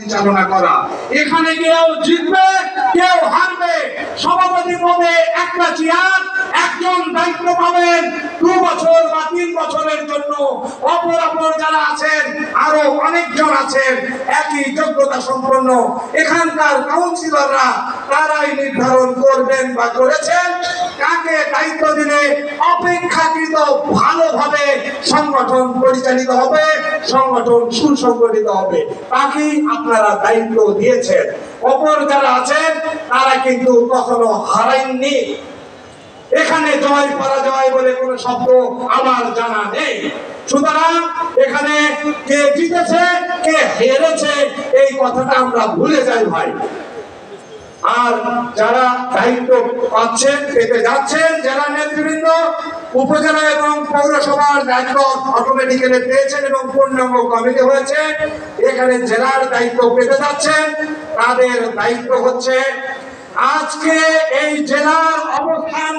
চালনা করা। এখানে কেউ জিতবে কেউ হারবে, সভাপতি পদে একটা চেয়ার, একজন দায়িত্ব পাবেন 2 বছর বা 3 বছরের জন্য। অপর যারা আছেন আরো অনেকজন আছেন একই যোগ্যতা সম্পন্ন। এখানকার কাউন্সিলররা তারাই নির্ধারণ করবেন বা করেছেন কাকে দায়িত্ব দিলে অপেক্ষাকৃত ভালোভাবে সংগঠন পরিচালিত হবে, সংগঠন সুসংগঠিত হবে। বাকি আপনারা দায়িত্ব দিয়েছেন। অপর যারা আছেন তারা কিন্তু কখনো হারায়নি। এখানে জয় পরাজয় বলে কোনো শব্দ আমার জানা নেই। সুতরাং এখানে কে জিতেছে কে হেরেছে এই কথাটা আমরা ভুলে যাই ভাই। আর যারা দায়িত্ব পাচ্ছেন পেতে যাচ্ছেন, যারা নেতৃবৃন্দ উপজেলা এবং পৌরসভার দায়িত্ব অটোমেটিক্যালি পেয়েছেন এবং পূর্ণাঙ্গ কমিটি হয়েছে, এখানে জেলার দায়িত্ব পেতে যাচ্ছেন, তাদের দায়িত্ব হচ্ছে আজকে এই জেলার অবস্থান